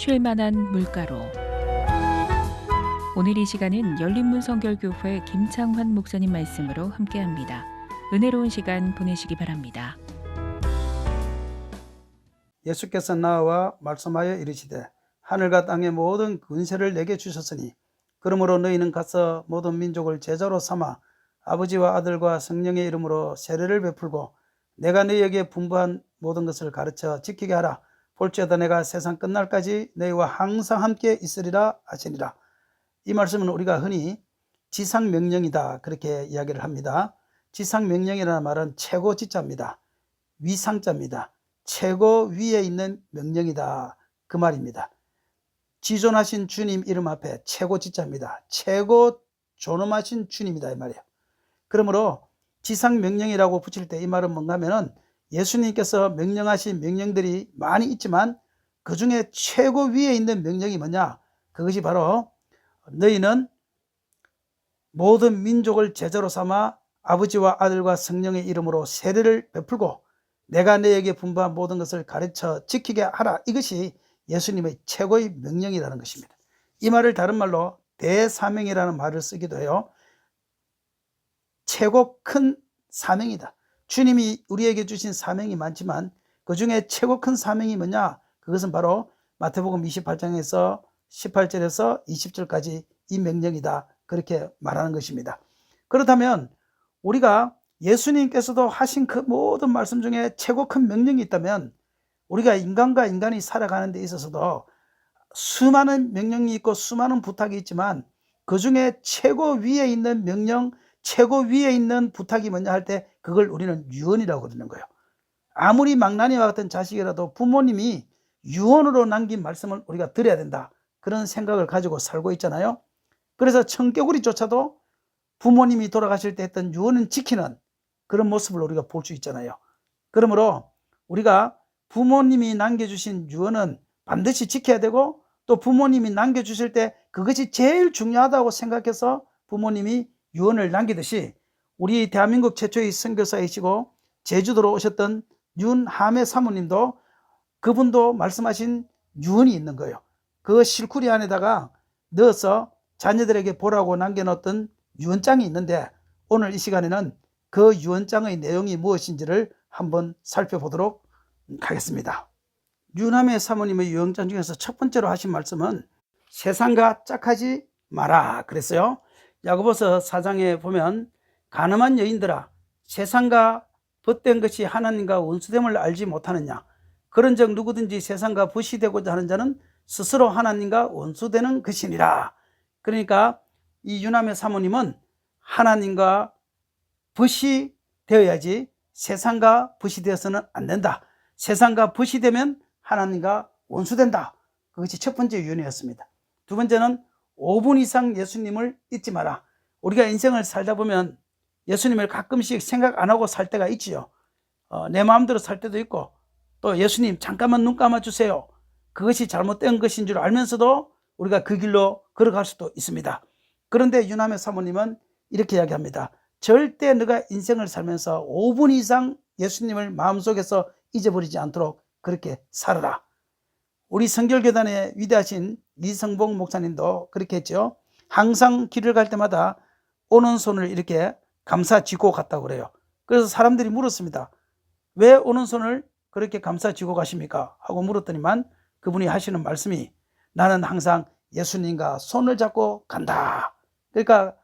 쉴만한 물가로. 오늘 이 시간은 열린문 성결교회 김창환 목사님 말씀으로 함께합니다. 은혜로운 시간 보내시기 바랍니다. 예수께서 나와 말씀하여 이르시되 하늘과 땅의 모든 권세를 내게 주셨으니 그러므로 너희는 가서 모든 민족을 제자로 삼아 아버지와 아들과 성령의 이름으로 세례를 베풀고 내가 너희에게 분부한 모든 것을 가르쳐 지키게 하라. 볼지어다 내가 세상 끝날까지 너희와 항상 함께 있으리라 하시니라. 이 말씀은 우리가 흔히 지상명령이다 그렇게 이야기를 합니다. 지상명령이라는 말은 최고지자입니다. 위상자입니다. 최고 위에 있는 명령이다 그 말입니다. 지존하신 주님 이름 앞에 최고지자입니다. 최고 존엄하신 주님이다 이 말이에요. 그러므로 지상명령이라고 붙일 때 이 말은 뭔가 하면은 예수님께서 명령하신 명령들이 많이 있지만 그 중에 최고 위에 있는 명령이 뭐냐? 그것이 바로 너희는 모든 민족을 제자로 삼아 아버지와 아들과 성령의 이름으로 세례를 베풀고 내가 너희에게 분부한 모든 것을 가르쳐 지키게 하라. 이것이 예수님의 최고의 명령이라는 것입니다. 이 말을 다른 말로 대사명이라는 말을 쓰기도 해요. 최고 큰 사명이다. 주님이 우리에게 주신 사명이 많지만 그 중에 최고 큰 사명이 뭐냐? 그것은 바로 마태복음 28장에서 18절에서 20절까지 이 명령이다. 그렇게 말하는 것입니다. 그렇다면 우리가 예수님께서도 하신 그 모든 말씀 중에 최고 큰 명령이 있다면 우리가 인간과 인간이 살아가는 데 있어서도 수많은 명령이 있고 수많은 부탁이 있지만 그 중에 최고 위에 있는 명령, 최고 위에 있는 부탁이 뭐냐 할 때 그걸 우리는 유언이라고 그러는 거예요. 아무리 망나니와 같은 자식이라도 부모님이 유언으로 남긴 말씀을 우리가 들어야 된다. 그런 생각을 가지고 살고 있잖아요. 그래서 청개구리조차도 부모님이 돌아가실 때 했던 유언은 지키는 그런 모습을 우리가 볼 수 있잖아요. 그러므로 우리가 부모님이 남겨주신 유언은 반드시 지켜야 되고 또 부모님이 남겨주실 때 그것이 제일 중요하다고 생각해서 부모님이 유언을 남기듯이 우리 대한민국 최초의 선교사이시고 제주도로 오셨던 윤하매 사모님도 그분도 말씀하신 유언이 있는 거예요. 그 실쿠리 안에다가 넣어서 자녀들에게 보라고 남겨놓았던 유언장이 있는데 오늘 이 시간에는 그 유언장의 내용이 무엇인지를 한번 살펴보도록 하겠습니다. 윤하매 사모님의 유언장 중에서 첫 번째로 하신 말씀은 세상과 짝하지 마라 그랬어요. 야고보서 4장에 보면 가늠한 여인들아 세상과 벗된 것이 하나님과 원수됨을 알지 못하느냐. 그런즉 누구든지 세상과 벗이 되고자 하는 자는 스스로 하나님과 원수되는 것이니라. 그러니까 이 윤하매 사모님은 하나님과 벗이 되어야지 세상과 벗이 되어서는 안 된다. 세상과 벗이 되면 하나님과 원수된다. 그것이 첫 번째 유언이었습니다. 두 번째는 5분 이상 예수님을 잊지 마라. 우리가 인생을 살다 보면 예수님을 가끔씩 생각 안 하고 살 때가 있지요. 내 마음대로 살 때도 있고 또 예수님 잠깐만 눈 감아주세요. 그것이 잘못된 것인 줄 알면서도 우리가 그 길로 걸어갈 수도 있습니다. 그런데 윤하매 사모님은 이렇게 이야기합니다. 절대 너가 인생을 살면서 5분 이상 예수님을 마음속에서 잊어버리지 않도록 그렇게 살아라. 우리 성결교단의 위대하신 이성복 목사님도 그렇게 했죠. 항상 길을 갈 때마다 오른손을 이렇게 감싸 쥐고 갔다고 그래요. 그래서 사람들이 물었습니다. 왜 오른손을 그렇게 감싸 쥐고 가십니까? 하고 물었더니만 그분이 하시는 말씀이 나는 항상 예수님과 손을 잡고 간다. 그러니까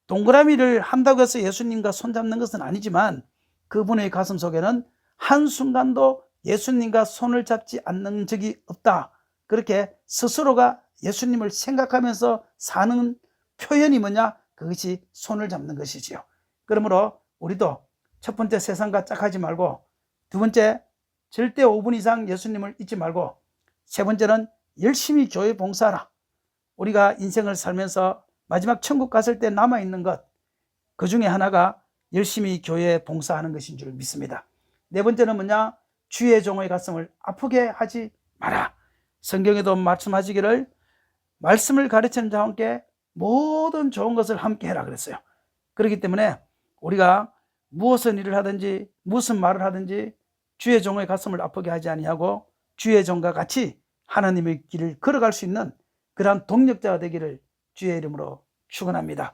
동그라미를 한다고 해서 예수님과 손 잡는 것은 아니지만 그분의 가슴 속에는 한순간도 예수님과 손을 잡지 않는 적이 없다. 그렇게 스스로가 예수님을 생각하면서 사는 표현이 뭐냐? 그것이 손을 잡는 것이지요. 그러므로 우리도 첫 번째 세상과 짝하지 말고 두 번째 절대 5분 이상 예수님을 잊지 말고 세 번째는 열심히 교회 봉사하라. 우리가 인생을 살면서 마지막 천국 갔을 때 남아있는 것 그 중에 하나가 열심히 교회에 봉사하는 것인 줄 믿습니다. 네 번째는 뭐냐? 주의 종의 가슴을 아프게 하지 마라. 성경에도 말씀하시기를 말씀을 가르치는 자와 함께 모든 좋은 것을 함께 해라 그랬어요. 그렇기 때문에 우리가 무엇을 일을 하든지 무슨 말을 하든지 주의 종의 가슴을 아프게 하지 아니하고 주의 종과 같이 하나님의 길을 걸어갈 수 있는 그러한 동력자가 되기를 주의 이름으로 축원합니다.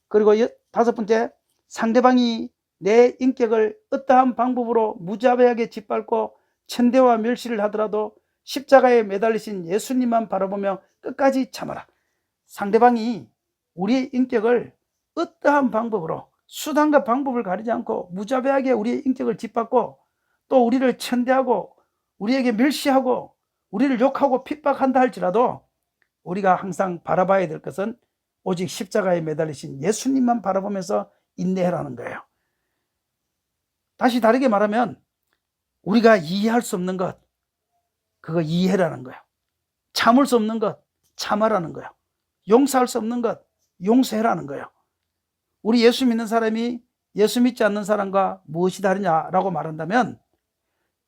그리고 다섯 번째, 상대방이 내 인격을 어떠한 방법으로 무자비하게 짓밟고 천대와 멸시를 하더라도 십자가에 매달리신 예수님만 바라보며 끝까지 참아라. 상대방이 우리의 인격을 어떠한 방법으로, 수단과 방법을 가리지 않고 무자비하게 우리의 인격을 짓밟고 또 우리를 천대하고 우리에게 멸시하고 우리를 욕하고 핍박한다 할지라도 우리가 항상 바라봐야 될 것은 오직 십자가에 매달리신 예수님만 바라보면서 인내하라는 거예요. 다시 다르게 말하면 우리가 이해할 수 없는 것, 그거 이해라는 거예요. 참을 수 없는 것, 참아라는 거예요. 용서할 수 없는 것, 용서해라는 거예요. 우리 예수 믿는 사람이 예수 믿지 않는 사람과 무엇이 다르냐라고 말한다면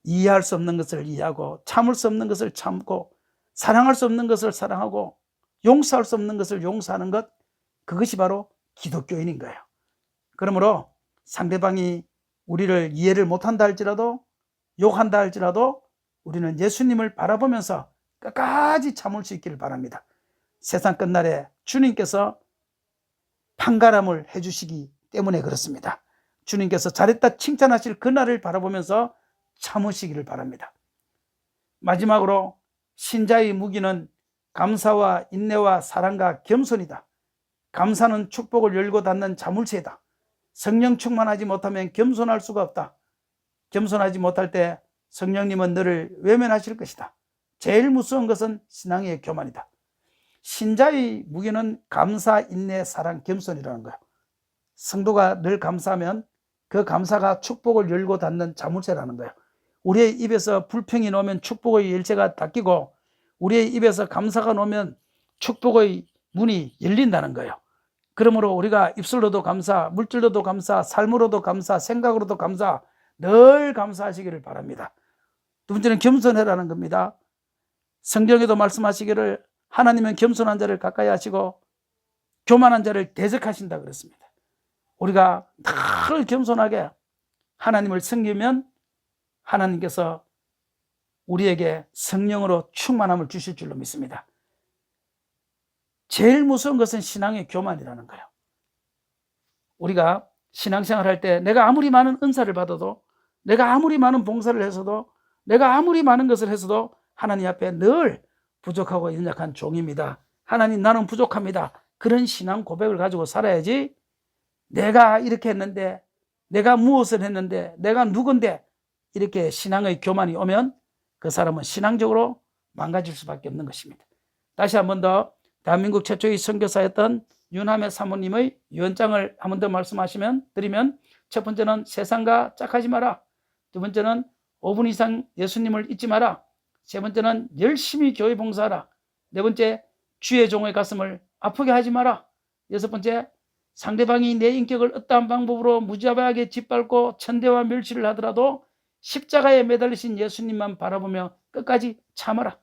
이해할 수 없는 것을 이해하고 참을 수 없는 것을 참고 사랑할 수 없는 것을 사랑하고 용서할 수 없는 것을 용서하는 것, 그것이 바로 기독교인인 거예요. 그러므로 상대방이 우리를 이해를 못한다 할지라도 욕한다 할지라도 우리는 예수님을 바라보면서 끝까지 참을 수 있기를 바랍니다. 세상 끝날에 주님께서 판가름을 해주시기 때문에 그렇습니다. 주님께서 잘했다 칭찬하실 그날을 바라보면서 참으시기를 바랍니다. 마지막으로 신자의 무기는 감사와 인내와 사랑과 겸손이다. 감사는 축복을 열고 닫는 자물쇠다. 성령 충만하지 못하면 겸손할 수가 없다. 겸손하지 못할 때 성령님은 너를 외면하실 것이다. 제일 무서운 것은 신앙의 교만이다. 신자의 무기는 감사, 인내, 사랑, 겸손이라는 거예요. 성도가 늘 감사하면 그 감사가 축복을 열고 닫는 자물쇠라는 거예요. 우리의 입에서 불평이 나오면 축복의 열쇠가 닫히고 우리의 입에서 감사가 나오면 축복의 문이 열린다는 거예요. 그러므로 우리가 입술로도 감사, 물질로도 감사, 삶으로도 감사, 생각으로도 감사, 늘 감사하시기를 바랍니다. 두 번째는 겸손해라는 겁니다. 성경에도 말씀하시기를 하나님은 겸손한 자를 가까이 하시고 교만한 자를 대적하신다 그랬습니다. 우리가 늘 겸손하게 하나님을 섬기면 하나님께서 우리에게 성령으로 충만함을 주실 줄로 믿습니다. 제일 무서운 것은 신앙의 교만이라는 거예요. 우리가 신앙생활 할 때 내가 아무리 많은 은사를 받아도 내가 아무리 많은 봉사를 해서도 내가 아무리 많은 것을 해서도 하나님 앞에 늘 부족하고 연약한 종입니다. 하나님 나는 부족합니다. 그런 신앙 고백을 가지고 살아야지 내가 이렇게 했는데 내가 무엇을 했는데 내가 누군데 이렇게 신앙의 교만이 오면 그 사람은 신앙적으로 망가질 수밖에 없는 것입니다. 다시 한 번 더 대한민국 최초의 선교사였던 윤함의 사모님의 유언장을 한 번 더 드리면 첫 번째는 세상과 짝하지 마라. 두 번째는 5분 이상 예수님을 잊지 마라. 세 번째는 열심히 교회 봉사하라. 네 번째, 주의 종의 가슴을 아프게 하지 마라. 여섯 번째, 상대방이 내 인격을 어떠한 방법으로 무자비하게 짓밟고 천대와 멸시를 하더라도 십자가에 매달리신 예수님만 바라보며 끝까지 참아라.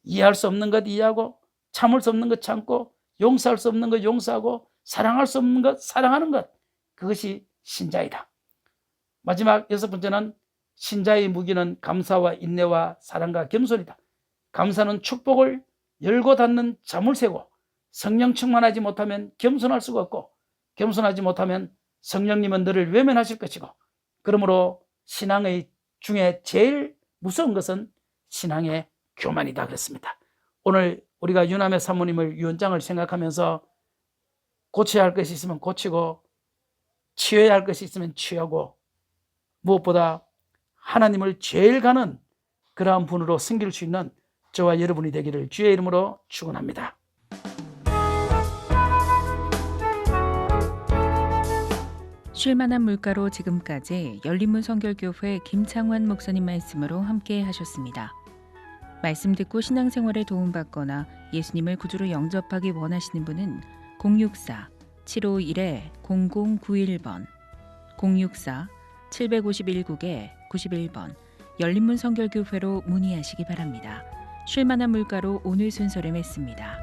이해할 수 없는 것 이해하고 참을 수 없는 것 참고 용서할 수 없는 것 용서하고 사랑할 수 없는 것 사랑하는 것, 그것이 신자이다. 마지막 여섯 번째는 신자의 무기는 감사와 인내와 사랑과 겸손이다. 감사는 축복을 열고 닫는 자물쇠고 성령 충만하지 못하면 겸손할 수가 없고 겸손하지 못하면 성령님은 너를 외면하실 것이고 그러므로 신앙의 중에 제일 무서운 것은 신앙의 교만이다 그랬습니다. 오늘 우리가 유남의 사모님을 유언장을 생각하면서 고쳐야 할 것이 있으면 고치고 치워야 할 것이 있으면 치우고 무엇보다 하나님을 제일 가는 그러한 분으로 섬길 수 있는 저와 여러분이 되기를 주의 이름으로 축원합니다. 쉴만한 물가로 지금까지 열린문 성결교회 김창환 목사님 말씀으로 함께 하셨습니다. 말씀 듣고 신앙생활에 도움받거나 예수님을 구주로 영접하기 원하시는 분은 064-751-0091번 064-751국에91번 열린문 성결교회로 문의하시기 바랍니다. 쉴만한 물가로 오늘 순서를 맺습니다.